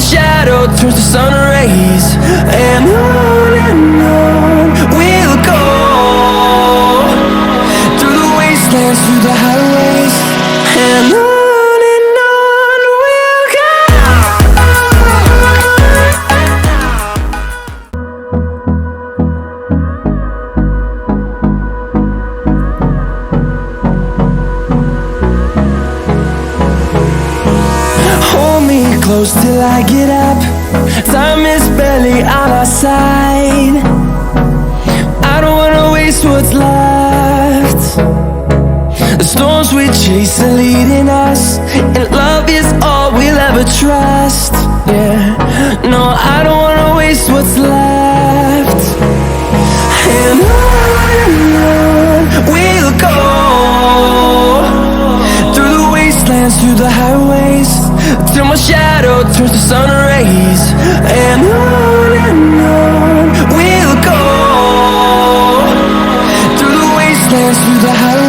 my shadow turns to sun rays. And on we'll go, through the wastelands, through the highways. And on we'll go. Hold me close till I get up. Time is barely on our side. I don't wanna waste what's left. The storms we chase are leading us, and love is all we'll ever trust. Yeah, no, I don't wanna waste what's left. And on we'll go, through the wastelands, through the highways, till my shadow turns to sun rays. And on we'll go, through the wastelands, through the highways.